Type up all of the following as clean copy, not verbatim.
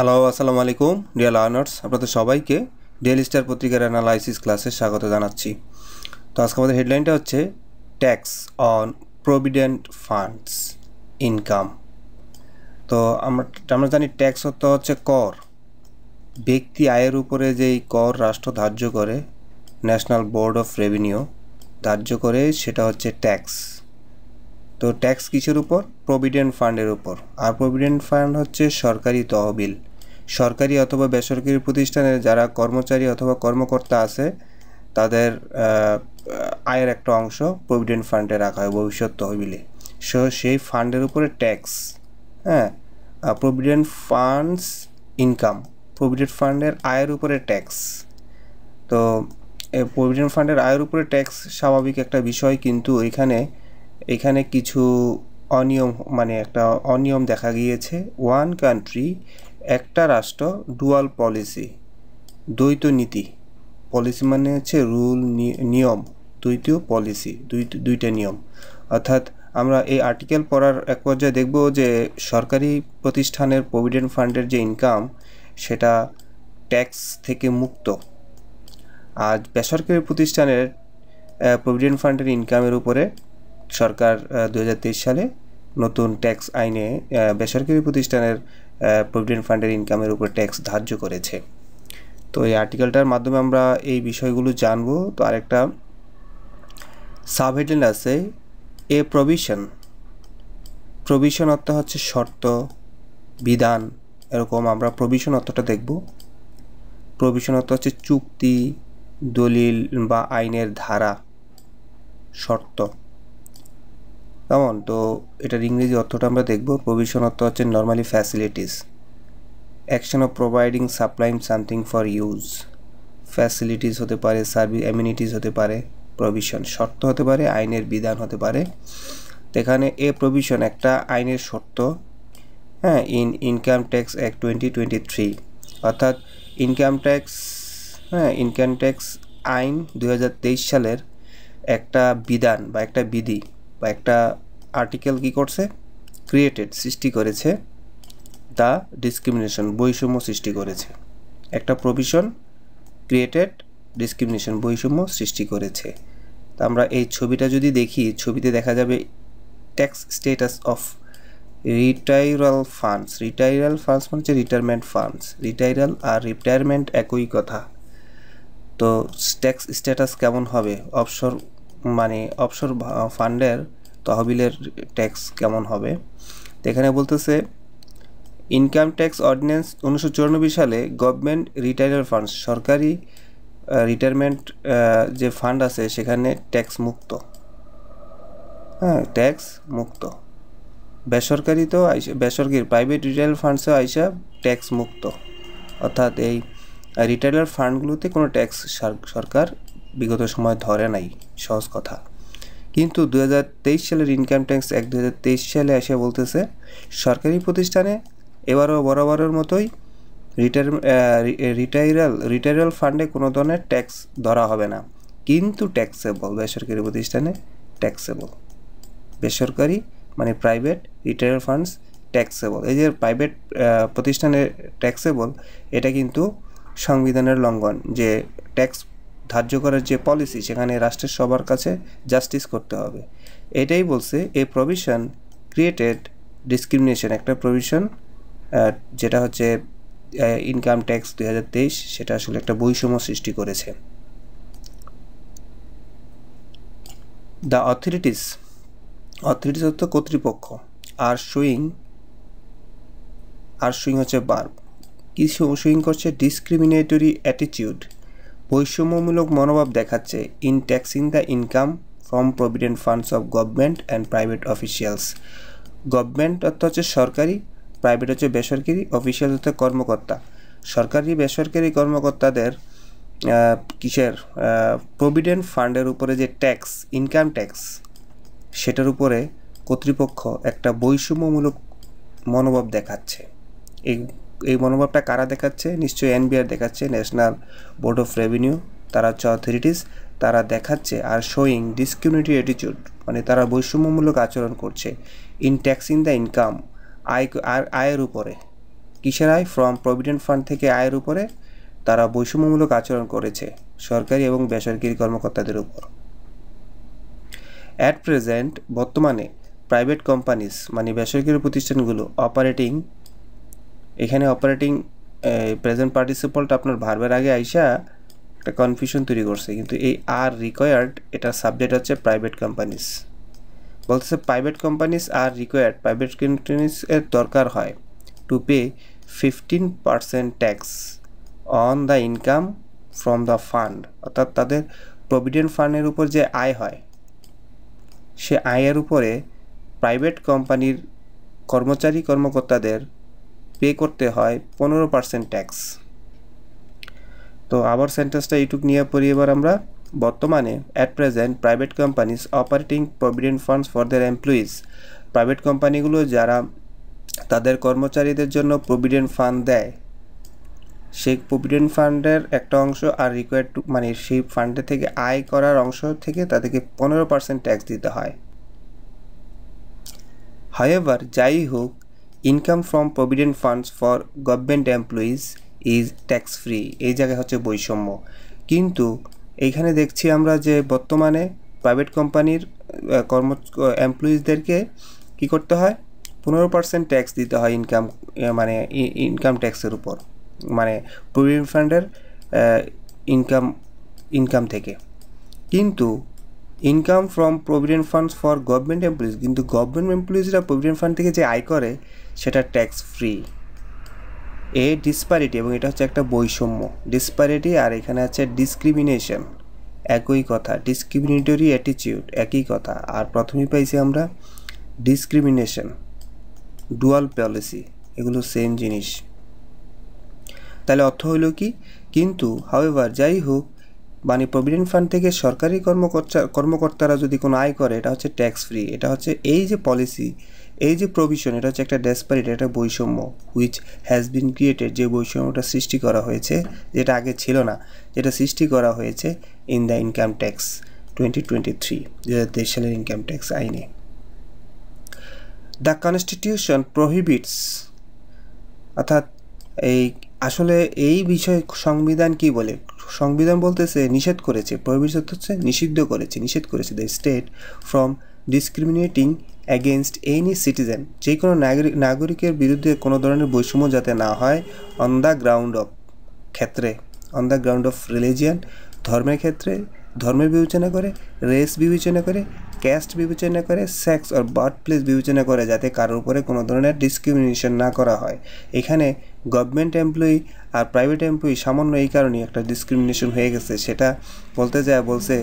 Hello, আসসালামু আলাইকুম dear learners. আপনাদের সবাইকে ডেইলি স্টার পত্রিকার অ্যানালাইসিস ক্লাসে স্বাগত জানাচ্ছি। তো আজকে আমাদের হেডলাইনটা হচ্ছে tax on provident funds income. তো আমরা জানি ট্যাক্স অর্থ হচ্ছে কর। ব্যক্তি আয়ের উপরে যেই কর রাষ্ট্র ধার্য করে, ন্যাশনাল বোর্ড অফ রেভিনিউ ধার্য করে, সেটা হচ্ছে ট্যাক্স। তো ট্যাক্স কিসের উপর? প্রভিডেন্ট ফান্ডের উপর। আর প্রভিডেন্ট ফান্ড হচ্ছে সরকারি তহবিল। সরকারি অথবা বেসরকারি প্রতিষ্ঠানের যারা কর্মচারী অথবা কর্মকর্তা আছে, তাদের আয়ের একটা অংশ প্রভিডেন্ট ফান্ডে রাখা হয় ভবিষ্যৎ তহবিলে। সেই ফান্ডের উপরে ট্যাক্স, হ্যাঁ, প্রভিডেন্ট ফান্ডস ইনকাম, প্রভিডেন্ট ফান্ডের আয়ের উপরে ট্যাক্স। তো প্রভিডেন্ট ফান্ডের আয়ের উপরে ট্যাক্স স্বাভাবিক একটা বিষয়, কিন্তু এখানে কিছু একটা অনিয়ম দেখা গিয়েছে। ওয়ান কান্ট্রি, একটা রাষ্ট্র, ডুয়াল পলিসি, দ্বৈত নীতি। পলিসি মানে হচ্ছে রুল, নিয়ম, দ্বৈত পলিসি, দুইটা নিয়ম। অর্থাৎ আমরা এই আর্টিকেল পড়ার এক পর্যায়ে দেখব যে সরকারি প্রতিষ্ঠানের প্রভিডেন্ট ফান্ডের যে ইনকাম, সেটা ট্যাক্স থেকে মুক্ত। আর বেসরকারি প্রতিষ্ঠানের প্রভিডেন্ট ফান্ডের ইনকামের উপরে সরকার 2023 সালে নতুন ট্যাক্স আইনে বেসরকারি প্রতিষ্ঠানের প্রভিডেন্ট ফান্ডের ইনকামের উপর ট্যাক্স ধার্য করেছে। তো এই আর্টিকেলটার মাধ্যমে আমরা এই বিষয়গুলো জানবো। তো আরেকটা সাব হেডলাইন আছে, এ প্রভিশন অর্থ হচ্ছে শর্ত, বিধান, এরকম আমরা প্রভিশন অর্থটা দেখব। প্রভিশন অর্থ হচ্ছে চুক্তি, দলিল বা আইনের ধারা, শর্ত, কেমন? তো এটার ইংরেজি অর্থটা আমরা দেখব। প্রভিশন অর্থ হচ্ছে normally facilities, action of providing supplying something for use. Facilities হতে পারে, সার্ভিস অ্যামিনিটিস হতে পারে, প্রভিশন শর্ত হতে পারে, আইনের বিধান হতে পারে। তো এখানে এ প্রভিশন একটা আইনের শর্ত, হ্যাঁ, ইনকাম ট্যাক্স অ্যাক্ট 2023, অর্থাৎ ইনকাম ট্যাক্স আইন 2023 সালের একটা বিধান বা একটা বিধি বা একটা আর্টিকেল কি করছে? সৃষ্টি করেছে দ্য ডিসক্রিমিনেশন, বৈষম্য সৃষ্টি করেছে। একটা প্রভিশন ক্রিয়েটেড ডিসক্রিমিনেশন, বৈষম্য সৃষ্টি করেছে। তা আমরা এই ছবিটা যদি দেখি, ছবিতে দেখা যাবে ট্যাক্স স্ট্যাটাস অফ রিটায়ারাল ফান্ডস মানে হচ্ছে রিটায়ারমেন্ট ফান্ডস। রিটায়ারাল আর রিটায়ারমেন্ট একই কথা। তো ট্যাক্স স্ট্যাটাস কেমন হবে? অবসর ফান্ডের তহবিলের ট্যাক্স কেমন হবে? তো এখানে বলতেছে ইনকাম ট্যাক্স অর্ডিন্যান্স 1994 সালে গভর্নমেন্ট রিটায়ারাল ফান্ডস, সরকারি রিটায়ারমেন্ট যে ফান্ড আছে সেখানে ট্যাক্স মুক্ত, হ্যাঁ, ট্যাক্স মুক্ত। বেসরকারি প্রাইভেট রিটায়ারাল ফান্ডসও আইসা ট্যাক্স মুক্ত। অর্থাৎ এই রিটায়ারাল ফান্ডগুলোতে কোনো ট্যাক্স সরকার বিগত সময় ধরে নাই, সহজ কথা। কিন্তু 2023 সালের ইনকাম ট্যাক্স অ্যাক্ট 2023 সালে এসে বলতেছে সরকারি প্রতিষ্ঠানে এবারও বরাবরের মতোই রিটায়ারাল ফান্ডে কোনো ধরনের ট্যাক্স ধরা হবে না, কিন্তু ট্যাক্সেবল। বেসরকারি প্রতিষ্ঠানে ট্যাক্সেবল, বেসরকারি মানে প্রাইভেট রিটায়ারাল ফান্ডস ট্যাক্সেবল। এই যে প্রাইভেট প্রতিষ্ঠানে ট্যাক্সেবল, এটা কিন্তু সংবিধানের লঙ্ঘন। যে ট্যাক্স ধার্য করার যে পলিসি, সেখানে রাষ্ট্রের সবার কাছে জাস্টিস করতে হবে। এটাই বলছে এ প্রভিশন ক্রিয়েটেড ডিসক্রিমিনেশন, একটা প্রভিশন যেটা হচ্ছে ইনকাম ট্যাক্স 2023, সেটা আসলে একটা বৈষম্য সৃষ্টি করেছে। দ্য অথরিটিস অর্থ কর্তৃপক্ষ, আর সুইং হচ্ছে বার্ব। কি সুইং করছে? ডিসক্রিমিনেটরি অ্যাটিটিউড, বৈষম্যমূলক মনোভাব দেখাচ্ছে in taxing the income from provident funds of government and private officials. Government অর্থ হচ্ছে সরকারি, প্রাইভেট হচ্ছে বেসরকারি, অফিসিয়াল হচ্ছে কর্মকর্তা। সরকারি বেসরকারি কর্মকর্তাদের কিসের প্রভিডেন্ট ফান্ডের উপরে যে ট্যাক্স, ইনকাম ট্যাক্স, সেটার উপরে কর্তৃপক্ষ একটা বৈষম্যমূলক মনোভাব দেখাচ্ছে। এই মনোভাবটা কারা দেখাচ্ছে? নিশ্চয়ই এনবিআর দেখাচ্ছে, ন্যাশনাল বোর্ড অফ রেভিনিউ, তারা হচ্ছে অথরিটিস, তারা দেখাচ্ছে। আর শোয়িং ডিসক্রিমিনেটরি অ্যাটিটিউড মানে তারা বৈষম্যমূলক আচরণ করছে ইন ট্যাক্সিং দ্য ইনকাম, আয়ের উপরে, কিসের আয়? ফ্রম প্রভিডেন্ট ফান্ড থেকে আয়ের উপরে তারা বৈষম্যমূলক আচরণ করেছে সরকারি এবং বেসরকারি কর্মকর্তাদের উপর। অ্যাট প্রেজেন্ট বর্তমানে প্রাইভেট কোম্পানিজ মানে বেসরকারি প্রতিষ্ঠানগুলো অপারেটিং, এখানে অপারেটিং প্রেজেন্ট পার্টিসিপলটা আপনার ভার্বের আগে আইসা একটা কনফিউশন তৈরি করছে, কিন্তু এই আর রিকোয়ার্ড এটার সাবজেক্ট হচ্ছে প্রাইভেট কোম্পানিজ। বলতেছে private companies are required, private কোম্পানিজের দরকার হয় to pay 15% tax on the income from the fund, অর্থাৎ তাদের প্রভিডেন্ট ফান্ডের উপর যে আয় হয় সে আয়ের উপরে প্রাইভেট কোম্পানির কর্মকর্তাদের পে করতে হয় 15% ট্যাক্স। তো আবার সেন্টেন্সটা এইটুক নিয়ে পড়ি এবার আমরা। বর্তমানে at present private companies operating provident funds for their employees, private কোম্পানিগুলো যারা তাদের কর্মচারীদের জন্য প্রভিডেন্ট ফান্ড দেয় সেই প্রভিডেন্ট ফান্ডের একটা অংশ আর রিকোয়ার্ড মানে সেই ফান্ডের থেকে আয় করার অংশ থেকে তাদেরকে 15% ট্যাক্স দিতে হয়। হাউএভার যাই হোক, income from provident funds for government employees is tax free, এই জায়গায় হচ্ছে বৈষম্য। কিন্তু এইখানে দেখছি আমরা যে বর্তমানে প্রাইভেট কোম্পানির এমপ্লয়িজদেরকে কী করতে হয়? 15% ট্যাক্স দিতে হয় ইনকাম মানে ইনকাম ট্যাক্সের উপর, মানে প্রভিডেন্ট ফান্ডের ইনকাম থেকে। কিন্তু income from provident funds for government employees, কিন্তু গভর্নমেন্ট এমপ্লয়িজরা প্রভিডেন্ট ফান্ড থেকে যে আয় করে সেটা ট্যাক্স ফ্রি। এ ডিসপ্যারিটি, এবং এটা হচ্ছে একটা বৈষম্য। ডিসপ্যারিটি আর এখানে আছে ডিসক্রিমিনেশন, একই কথা। ডিসক্রিমিনেটরি অ্যাটিটিউড একই কথা। আর প্রথমেই পাইছি আমরা ডিসক্রিমিনেশন, ডুয়াল পলিসি, এগুলো সেম জিনিস। তাহলে অর্থ হইল কি? কিন্তু হাউএভার যাই হোক, মানে প্রভিডেন্ট ফান্ড থেকে সরকারি কর্মকর্তারা যদি কোনো আয় করে এটা হচ্ছে ট্যাক্স ফ্রি। এটা হচ্ছে এই যে পলিসি, এই যে প্রভিশন, এটা হচ্ছে একটা ডেসপারিটি, একটা বৈষম্য হুইচ হ্যাজ বিন ক্রিয়েটেড, যে বৈষম্যটা সৃষ্টি করা হয়েছে, যেটা আগে ছিল না, যেটা সৃষ্টি করা হয়েছে ইন দ্য ইনকাম ট্যাক্স 2023, 2023 সালের ইনকাম ট্যাক্স আইনে। দ্য কনস্টিটিউশন প্রহিবিটস, অর্থাৎ এই আসলে এই বিষয়ে সংবিধান কি বলে? সংবিধান বলতেছে নিষেধ করেছে, প্রহিবিটস হচ্ছে নিষিদ্ধ করেছে, নিষেধ করেছে the state from discriminating against any citizen, যে কোনো নাগরিকের বিরুদ্ধে কোনো ধরনের বৈষম্য যাতে না হয় অন দ্য গ্রাউন্ড অফ ক্ষেত্রে, on the ground of religion, ধর্মের ক্ষেত্রে, ধর্মের বিবেচনা করে, রেস বিবেচনা করে, ক্যাস্ট বিবেচনা করে, সেক্স আর বার্থ প্লেস বিবেচনা করে, যাতে কারোর উপরে কোনো ধরনের ডিসক্রিমিনেশন না করা হয়। এখানে গভর্নমেন্ট এমপ্লয়ি আর প্রাইভেট এমপ্লয়ি সামান্য এই কারণেই একটা ডিসক্রিমিনেশন হয়ে গেছে, সেটা বলতে যায় বলছে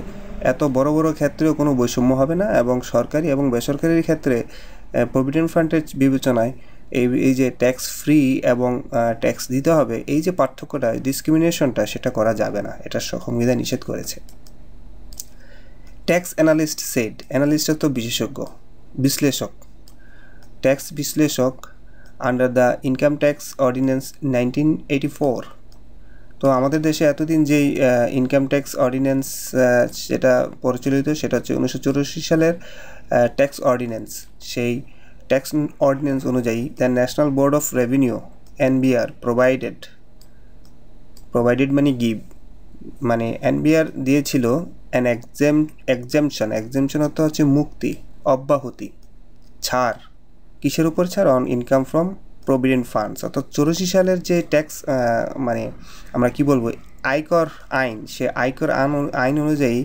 এত বড় বড় ক্ষেত্রেও কোনো বৈষম্য হবে না, এবং সরকারি এবং বেসরকারির ক্ষেত্রে প্রভিডেন্ট ফান্ডের বিবেচনায় এই যে ট্যাক্স ফ্রি এবং ট্যাক্স দিতে হবে, এই যে পার্থক্যটা, ডিসক্রিমিনেশনটা, সেটা করা যাবে না, এটা সংবিধান নিষেধ করেছে। ট্যাক্স অ্যানালিস্ট সেড, অ্যানালিস্ট তো বিশেষজ্ঞ, বিশ্লেষক, ট্যাক্স বিশ্লেষক under the income tax ordinance 1984। তো আমাদের দেশে এতদিন যেই ইনকাম ট্যাক্স অর্ডিন্যান্স যেটা প্রচলিত সেটা হচ্ছে 1984 সালের ট্যাক্স অর্ডিন্যান্স। সেই ট্যাক্স অর্ডিন্যান্স অনুযায়ী the national board of revenue NBR provided মানে গিভ, মানে এনবিআর দিয়েছিল অ্যান এক্সামশন অর্থ হচ্ছে মুক্তি, অব্যাহতি, ছাড়। কিসের উপর ছাড়? On income from provident funds. অর্থাৎ 84 সালের যে ট্যাক্স মানে আমরা কি বলবো আয়কর আইন, সে আয়কর আইন অনুযায়ী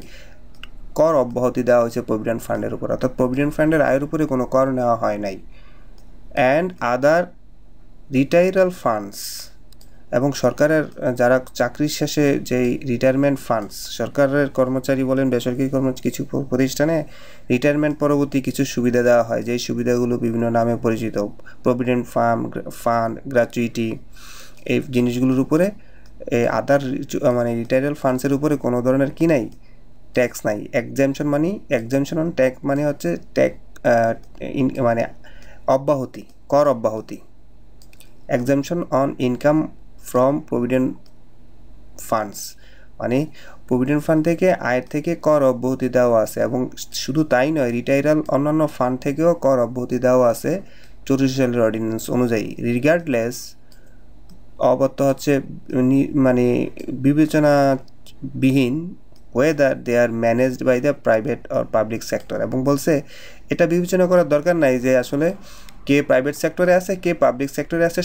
কর অব্যাহতি দেওয়া হয়েছে প্রভিডেন্ট ফান্ডের উপর, অর্থাৎ প্রভিডেন্ট ফান্ডের আয়ের উপরে কোনো কর নেওয়া হয় নাই। অ্যান্ড আদার রিটায়ারাল ফান্ডস, এবং সরকারের যারা চাকরির শেষে যেই রিটায়ারমেন্ট ফান্ডস, সরকারের কর্মচারী বলেন বেসরকারি কিছু প্রতিষ্ঠানে রিটায়ারমেন্ট পরবর্তী কিছু সুবিধা দেওয়া হয়, যেই সুবিধাগুলো বিভিন্ন নামে পরিচিত, প্রভিডেন্ট ফান্ড, গ্র্যাচুইটি, এই জিনিসগুলোর উপরে আদার মানে রিটায়ারাল ফান্ডসের উপরে কোনো ধরনের কি নাই, ট্যাক্স নাই। এক্সামশন অন ট্যাক্স মানে হচ্ছে মানে অব্যাহতি, কর অব্যাহতি। Exemption on income from provident funds মানে প্রভিডেন্ট ফান্ড থেকে আয়ের থেকে কর অব্যাহতি দেওয়া আছে, এবং শুধু তাই নয়, রিটায়ারাল অন্যান্য ফান্ড থেকেও কর অব্যাহতি দেওয়া আছে 84 সালের অর্ডিন্যান্স অনুযায়ী। রিগার্ডলেস অবত্য হচ্ছে মানে বিবেচনাবিহীন whether they are managed by the private or public sector, এবং বলছে এটা বিবেচনা করার দরকার নাই যে আসলে কে প্রাইভেট সেক্টরে আছে কে পাবলিক সেক্টরে আছে,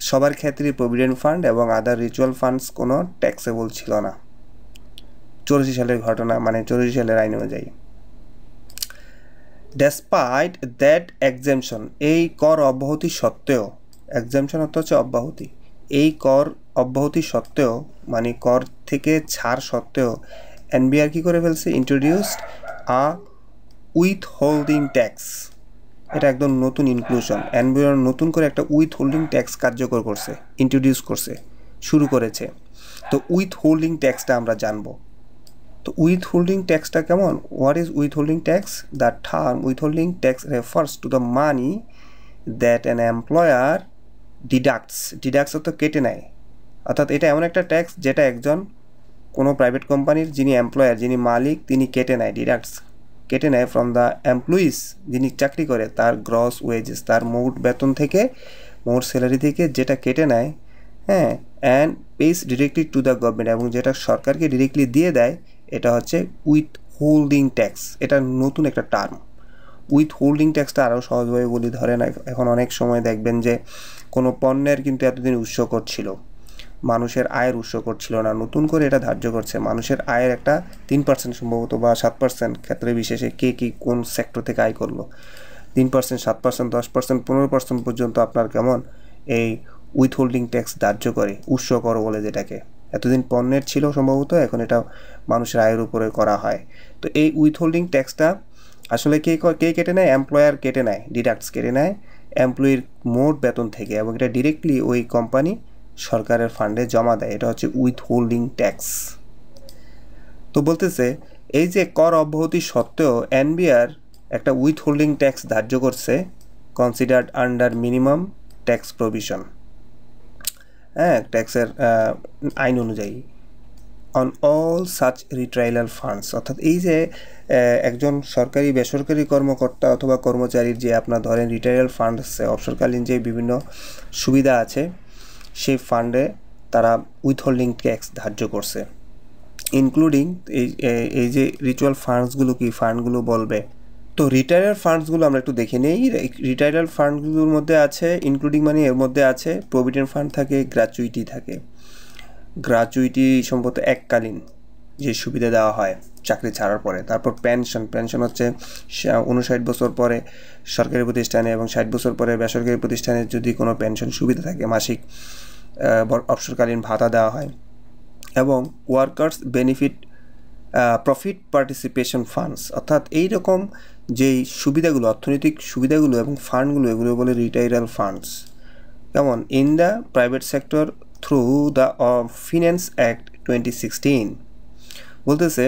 সবার ক্ষেত্রে প্রভিডেন্ট ফান্ড এবং আদার রিচুয়াল ফান্ডস কোনো ট্যাক্সেবল ছিল না 84 সালের ঘটনা, মানে 84 সালের আইন অনুযায়ী। ডেসপাইট দ্যাট এক্সেমশন, এই কর অব্যাহতি সত্ত্বেও, এক্সেমশন অর্থ হচ্ছে অব্যাহতি, এই কর অব্যাহতি সত্ত্বেও মানে কর থেকে ছাড় সত্ত্বেও এনবিআর কি করে ফেলছে, introduced a with holding tax. এটা একদম নতুন ইনক্লুশন, এনবিআর নতুন করে একটা উইথ হোল্ডিং ট্যাক্স কার্যকর করছে, ইন্ট্রোডিউস করছে, শুরু করেছে। তো উইথ হোল্ডিং ট্যাক্সটা আমরা জানবো। তো উইথহোল্ডিং ট্যাক্সটা কেমন? What is withholding tax? The term withholding tax refers to the money that an employer deducts অর্থ কেটে নেয়। অর্থাৎ এটা এমন একটা ট্যাক্স যেটা একজন কোনো প্রাইভেট কোম্পানির যিনি এমপ্লয়ার, যিনি মালিক, তিনি কেটে নেয়, কেটে নেয় ফ্রম দ্য এমপ্লয়িজ, যিনি চাকরি করে, তার গ্রস ওয়েজেস, তার মোট বেতন থেকে, মোট স্যালারি থেকে যেটা কেটে নেয়, হ্যাঁ, and pace directly to the government, এবং যেটা সরকারকে ডিরেক্টলি দিয়ে দেয়, এটা হচ্ছে উইথ হোল্ডিং ট্যাক্স। এটা নতুন একটা টার্ম। উইথ হোল্ডিং ট্যাক্সটা আরও সহজভাবে বলি, ধরেন এখন অনেক সময় দেখবেন যে কোনো পণ্যের কিন্তু এতদিন উৎস কর ছিল, মানুষের আয়ের উৎস কর ছিল না, নতুন করে এটা ধার্য করছে মানুষের আয়ের একটা 3% সম্ভবত বা 7% ক্ষেত্রে বিশেষে কে কি কোন সেক্টর থেকে আয় করলো, 3%, 7%, 10%, 15% পর্যন্ত আপনার কেমন এই উইথ হোল্ডিং ট্যাক্স ধার্য করে, উৎস কর বলে যেটাকে। এতদিন পণ্যের ছিল সম্ভবত, এখন এটা মানুষের আয়ের উপরে করা হয়। তো এই উইথ হোল্ডিং ট্যাক্সটা আসলে কে কেটে নেয়? এমপ্লয়ার কেটে নেয়, ডিডাক্টস কেটে নেয় এমপ্লয়ির মোট বেতন থেকে, এবং এটা ডিরেক্টলি ওই কোম্পানি সরকারের ফান্ডে জমা দেয়। এটা হচ্ছে উইথ হোল্ডিং ট্যাক্স। তো বলতেছে এই যে কর অব্যাহতি সত্ত্বেও এনবিআর একটা উইথ হোল্ডিং ট্যাক্স ধার্য করছে, considered under minimum tax provision, হ্যাঁ, ট্যাক্সের আইন অনুযায়ী, অন অল সাচ রিট্রায়াল ফান্ডস। অর্থাৎ এই যে একজন সরকারি বেসরকারি কর্মকর্তা অথবা কর্মচারীর যে আপনার ধরেন রিটায়াল ফান্ড আছে, অবসরকালীন যে বিভিন্ন সুবিধা আছে, সেই ফান্ডে তারা উইথহোল্ডিং ট্যাক্স ধার্য করছে, ইনক্লুডিং এই যে রিচুয়াল ফান্ডসগুলো কি ফান্ডগুলো বলবে। তো রিটায়ার ফান্ডসগুলো আমরা একটু দেখে নেই। রিটায়ার ফান্ডগুলোর মধ্যে আছে ইনক্লুডিং মানে এর মধ্যে আছে প্রভিডেন্ট ফান্ড থাকে, গ্র্যাচুইটি থাকে। গ্র্যাচুইটি সম্ভবত এককালীন যে সুবিধা দেওয়া হয় চাকরি ছাড়ার পরে। তারপর পেনশন হচ্ছে 59 বছর পরে সরকারি প্রতিষ্ঠানে এবং 60 বছর পরে বেসরকারি প্রতিষ্ঠানে যদি কোনো পেনশন সুবিধা থাকে, মাসিক অবসরকালীন ভাতা দেওয়া হয়। এবং workers benefit profit participation funds, অর্থাৎ এইরকম যেই সুবিধাগুলো, অর্থনৈতিক সুবিধাগুলো এবং ফান্ডগুলো, এগুলো বলে রিটায়ারাল ফান্ডস। যেমন in the private sector through the finance act 2016 বলতেছে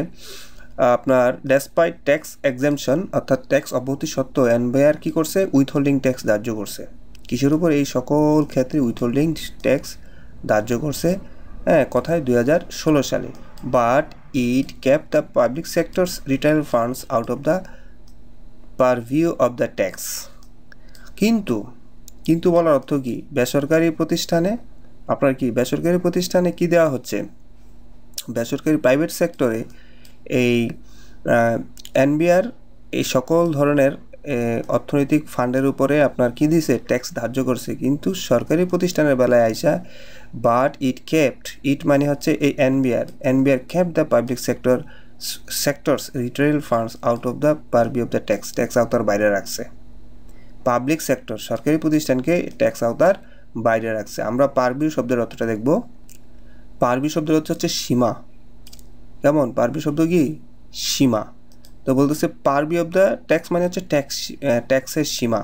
আপনার ডেসপাইট ট্যাক্স এক্সেমশন, অর্থাৎ ট্যাক্স অব্যাহতি সত্ত্বেও এনবিআর কী করছে, উইথহোল্ডিং ট্যাক্স ধার্য করছে। কিসের উপর? এই সকল ক্ষেত্রে উইথহোল্ডিং ট্যাক্স ধার্য করছে, হ্যাঁ, কোথায়? 2016 সালে। But it kept the public sectors retiral funds out of the purview of the tax. কিন্তু বলার অর্থ কি? বেসরকারি প্রতিষ্ঠানে আপনার কি বেসরকারি প্রতিষ্ঠানে কি দেওয়া হচ্ছে? বেসরকারি প্রাইভেট সেক্টরে এই এনবিআর এই সকল ধরনের অর্থনৈতিক ফান্ডের উপরে আপনার কি দিছে? ট্যাক্স ধার্য করছে। কিন্তু সরকারি প্রতিষ্ঠানের বেলায় আইসা বাট ইট মানে হচ্ছে এই NBR kept the public sectors retail funds out of the purview of the tax আওতার বাইরে রাখছে। পাবলিক সেক্টর সরকারি প্রতিষ্ঠানকে ট্যাক্স আওতার বাইরে রাখছে। আমরা পারভিউ শব্দের অর্থটা দেখব। পারভিউ শব্দের অর্থ হচ্ছে সীমা। কেমন? পারভিউ শব্দ কি? সীমা। তো বলতেছে পারভিউ অফ দ্য ট্যাক্স মানে হচ্ছে ট্যাক্সের সীমা।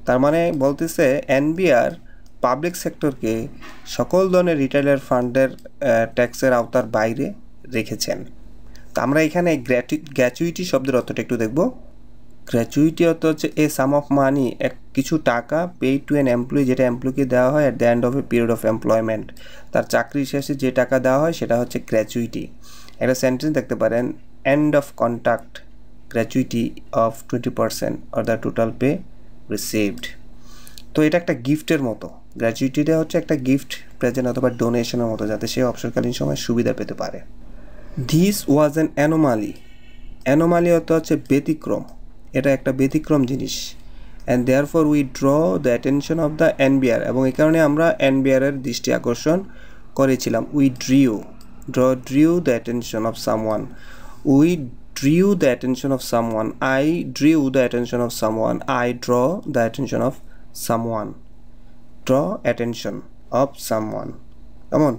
তার মানে বলতেছে এনবিআর পাবলিক সেক্টরকে সকল ধরনের রিটেলার ফান্ডের ট্যাক্সের আওতার বাইরে রেখেছেন। তো আমরা এখানে গ্র্যাচুইটি শব্দের অর্থটা একটু দেখব। গ্র্যাচুইটি অর্থ হচ্ছে এ সাম অফ মানি, কিছু টাকা পেইড টু অ্যান এমপ্লয়ি, যেটা এমপ্লয়িকে দেওয়া হয় at the end of a period of employment. তার চাকরি শেষে যে টাকা দেওয়া হয় সেটা হচ্ছে গ্র্যাচুইটি। একটা সেন্টেন্স দেখতে পারেন, end of contract gratuity of 20% or the total pay received. তো এটা একটা গিফটের মতো, গ্র্যাচুইটিটা হচ্ছে একটা গিফট প্রেজেন্ট অথবা ডোনেশনের মতো, যাতে সে অবসরকালীন সময় সুবিধা পেতে পারে। This was an anomaly. Anomaly অর্থ হচ্ছে ব্যতিক্রম, এটা একটা ব্যতিক্রম জিনিস। And therefore we draw the attention of the NBR, এবং এই কারণে আমরা এনবিআরের দৃষ্টি আকর্ষণ করেছিলাম। We drew the attention of someone. We drew the attention of someone. I drew the attention of someone. I draw the attention of someone. Draw attention of someone. কেমন?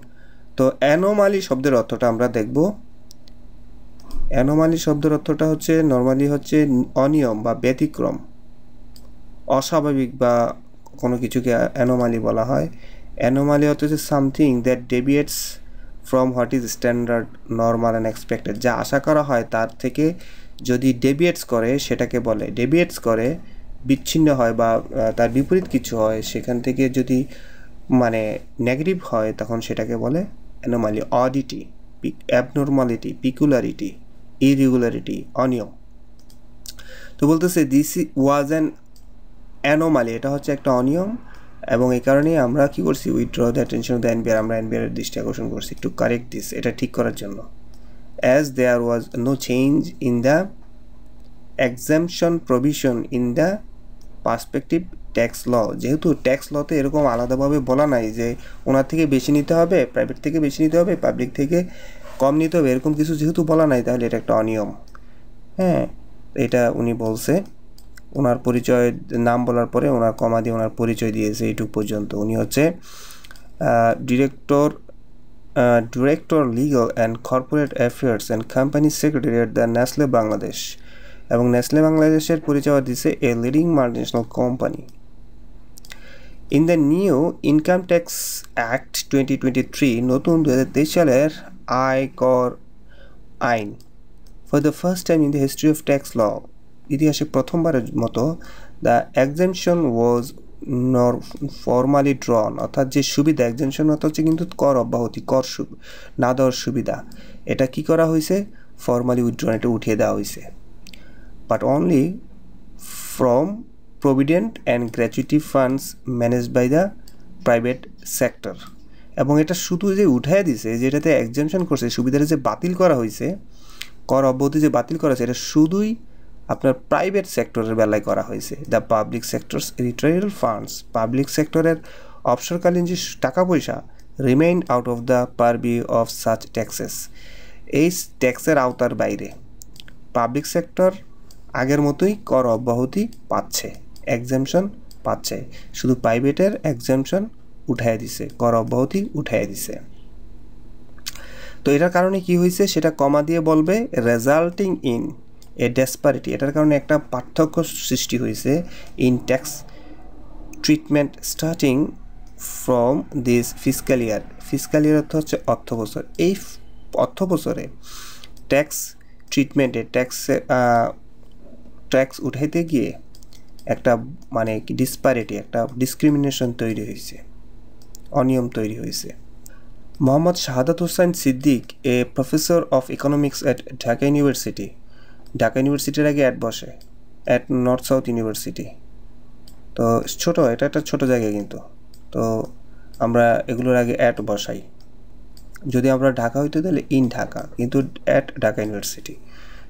তো anomaly শব্দের অর্থটা আমরা দেখব। অ্যানোমালি শব্দের অর্থটা হচ্ছে নর্মালি হচ্ছে অনিয়ম বা ব্যতিক্রম, অস্বাভাবিক বা কোনো কিছুকে অ্যানোমালি বলা হয়। অ্যানোমালি অর্থ হচ্ছে something that deviates from what is standard, normal and expected. যা আশা করা হয় তার থেকে যদি ডেভিয়েটস করে সেটাকে বলে, ডেভিয়েটস করে বিচ্ছিন্ন হয় বা তার বিপরীত কিছু হয়, সেখান থেকে যদি মানে নেগেটিভ হয় তখন সেটাকে বলে অ্যানোমালি। অডিটি, অ্যাবনর্মালিটি, পিকুলারিটি, ইরেগুলারিটি, অনিয়ম। তো বলতেছে দিস ওয়াজ অ্যান অ্যানোমালি, এটা হচ্ছে একটা অনিয়ম, এবং এই কারণেই আমরা কি করছি, we draw the attention of the NBR, আমরা এনবিআরের দৃষ্টি আকর্ষণ করছি টু কারেক্ট দিস, এটা ঠিক করার জন্য। As there was no change in the exemption provision in the perspective tax law, যেহেতু ট্যাক্স লতে এরকম আলাদাভাবে বলা নাই যে ওনার থেকে বেশি নিতে হবে, প্রাইভেট থেকে বেশি নিতে হবে, পাবলিক থেকে কম নিতে হবে, এরকম কিছু যেহেতু বলা নাই, তাহলে এটা একটা অনিয়ম। হ্যাঁ, এটা উনি বলছে। ওনার পরিচয় নাম বলার পরে ওনার কমা দিয়ে ওনার পরিচয় দিয়েছে এইটুক পর্যন্ত। উনি হচ্ছে director legal and corporate affairs and company secretary at the Nestle Bangladesh, এবং নেসলে বাংলাদেশের পরিচয় দিয়েছে a leading multinational company. In the new income tax act 2023, নতুন 2023 সালের আয়কর আইন, for the first time in the history of tax law, ইতিহাসে প্রথমবারের মতো the exemption was formally drawn, অর্থাৎ যে সুবিধা, এক্সামশন অর্থ হচ্ছে কিন্তু কর অব্যাহতি, কর না দেওয়ার সুবিধা, এটা কি করা হয়েছে, ফর্মালি উইথড্রন, এটা উঠিয়ে দেওয়া হয়েছে। But only from provident and gratuity funds managed by the private sector, এবং এটা শুধু যে উঠাই দিছে, যেটাতে এক্সামশন করছে, সুবিধাটা যে বাতিল করা হয়েছে, কর অব্যাহতি যে বাতিল করা হয়েছে, এটা শুধুই আপনার প্রাইভেট সেক্টরের বেলায় করা হয়েছে। The public sectors retire funds, public সেক্টরের অবসরকালীন যে টাকা পয়সা, remain out of the purview of such taxes, এই ট্যাক্সের আওতার বাইরে। পাবলিক সেক্টর আগের মতোই কর অব্যাহতি পাচ্ছে, এক্সামশন পাচ্ছে, শুধু প্রাইভেটের এক্সামশন উঠাইয়া দিছে, কর অব্যাহতি উঠাইয়া দিছে। তো এটার কারণে কি হয়েছে সেটা কমা দিয়ে বলবে, রেজাল্টিং ইন এ ডেসপারিটি, এটার কারণে একটা পার্থক্য সৃষ্টি হয়েছে, in tax treatment starting from this fiscal year. Fiscal year অর্থ হচ্ছে অর্থ বছর, এই অর্থ বছরে ট্যাক্স ট্রিটমেন্টে ট্যাক্স উঠাইতে গিয়ে একটা মানে কি ডিসপারিটি, একটা ডিসক্রিমিনেশন তৈরি হয়েছে, অনিয়ম তৈরি হয়েছে। Mohammad Shahadat Hossain Siddique, a professor of economics at Dhaka university, Dhaka ইউনিভার্সিটির আগে অ্যাট বসে, অ্যাট নর্থ সাউথ ইউনিভার্সিটি, তো ছোট, এটা একটা ছোট জায়গা কিন্তু, তো আমরা এগুলোর আগে অ্যাট বসাই, যদি আমরা ঢাকা হইতে তাহলে ইন ঢাকা, কিন্তু অ্যাট ঢাকা ইউনিভার্সিটি।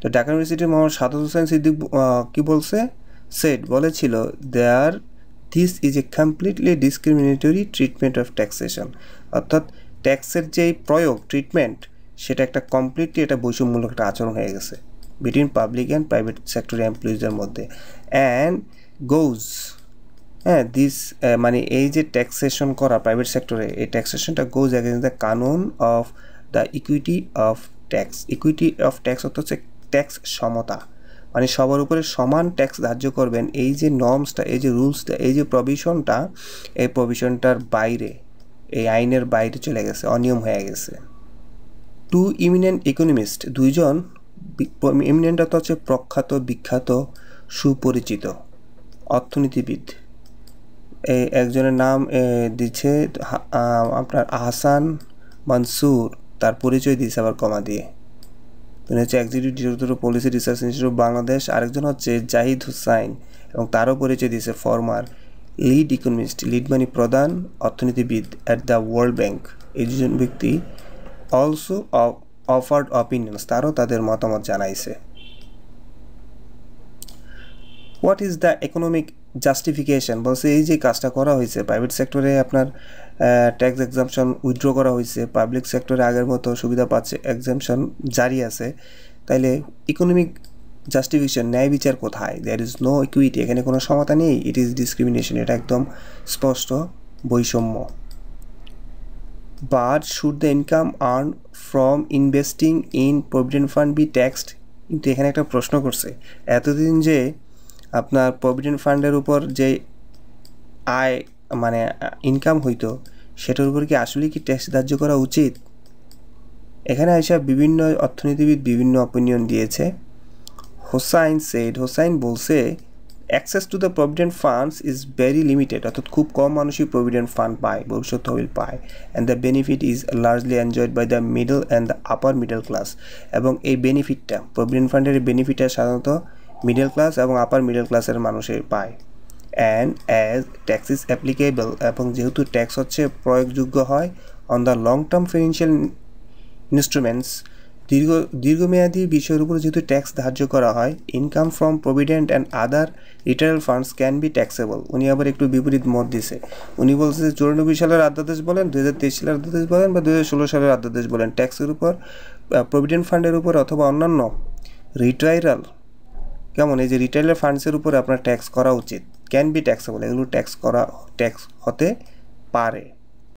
তো ঢাকা ইউনিভার্সিটির মোহাম্মদ শাহাদাত হোসেন সিদ্দিক কি বলছে, বলেছিল, this is a completely discriminatory treatment of taxation, অর্থাৎ ট্যাক্সের যেই প্রয়োগ, ট্রিটমেন্ট, সেটা একটা কমপ্লিটলি এটা বৈষম্যমূলক একটা আচরণ হয়ে গেছে between public and private sector এমপ্লয়িজদের মধ্যে। অ্যান্ড গোজ, হ্যাঁ, দিস মানে এই যে ট্যাক্সেশন করা প্রাইভেট সেক্টরে, এই ট্যাক্সেশনটা গোজ অ্যাগেন্স্ট দ্য কানুন of the equity of tax. Equity of tax অর্থ হচ্ছে ট্যাক্স সমতা, মানে সবার উপরে সমান ট্যাক্স ধার্য করবেন, এই যে নর্মসটা, এই যে রুলসটা, এই যে প্রভিশনটা, এই প্রভিশনটার বাইরে, এই আইনের বাইরে চলে গেছে, অনিয়ম হয়ে গেছে। টু ইমিনেন্ট ইকোনমিস্ট, দুইজন ইমিনেন্ট অর্থ হচ্ছে প্রখ্যাত, বিখ্যাত, সুপরিচিত অর্থনীতিবিদ, এই একজনের নাম দিচ্ছে আপনার আহসান মনসুর, তার পরিচয় দিয়েছে আবার কমা দিয়ে। তিনি হচ্ছে executive director of policy research institute Bangladesh. আরেকজন হচ্ছে জাহিদ হুসাইন, এবং তারও পরিচয় দিয়েছে ফর্মার লিড ইকোনমিস্ট, লিড মানে প্রধান অর্থনীতিবিদ অ্যাট দ্য ওয়ার্ল্ড ব্যাংক, এই দুজন ব্যক্তি অলসো অফার্ড অপিনিয়ন্স, তারও তাদের মতামত জানাইছে। What is the economic justification, বলছে এই যে কাজটা করা হয়েছে প্রাইভেট সেক্টরে আপনার ট্যাক্স এক্সাম্পশন উইথড্র করা হয়েছে, পাবলিক সেক্টরে আগের মতো সুবিধা পাচ্ছে, এক্সাম্পশন জারি আছে, তাইলে ইকোনমিক জাস্টিফিকেশন ন্যায় বিচার কোথায়? দেয়ার ইজ নো ইকুইটি, এখানে কোনো সমতা নেই, ইট ইজ ডিসক্রিমিনেশন, এটা একদম স্পষ্ট বৈষম্য। But should the income earn from investing in provident fund be taxed, কিন্তু এখানে একটা প্রশ্ন করছে, এতদিন যে আপনার প্রভিডেন্ট ফান্ডের উপর যে আয় মানে ইনকাম হইতো সেটার উপর কি আসলে কি ট্যাক্স ধার্য করা উচিত? এখানে এসব বিভিন্ন অর্থনীতিবিদ বিভিন্ন অপিনিয়ন দিয়েছে। হোসাইন বলছে access to the provident funds is very limited, অর্থাৎ খুব কম মানুষই প্রভিডেন্ট ফান্ড পায়, ভবিষ্যৎ তহবিল পায়, and the benefit is largely enjoyed by the middle and the upper middle class, এবং এই বেনিফিটটা প্রভিডেন্ট ফান্ডের বেনিফিটটা সাধারণত মিডল ক্লাস এবং আপার মিডল ক্লাসের মানুষের পায়। And as tax is applicable, এবং যেহেতু ট্যাক্স হচ্ছে প্রয়োগযোগ্য হয় on the long term financial instruments, দীর্ঘমেয়াদী বিষয়ের উপর যেহেতু ট্যাক্স ধার্য করা হয়, income from provident and other retired funds can be taxable. উনি আবার একটু বিপরীত মত দিছে, উনি বলছে 94 সালের অধ্যাদেশ বলেন, 2023 সালের অধ্যাদেশ বলেন বা 2016 সালের অধ্যাদেশ বলেন, ট্যাক্সের উপর প্রভিডেন্ট ফান্ডের উপর অথবা অন্যান্য রিটায়ারাল, কেমন এই যে রিটায়ার ফান্ডসের উপরে আপনার ট্যাক্স করা উচিত, ক্যান বি ট্যাক্সেবল, এগুলো ট্যাক্স হতে পারে।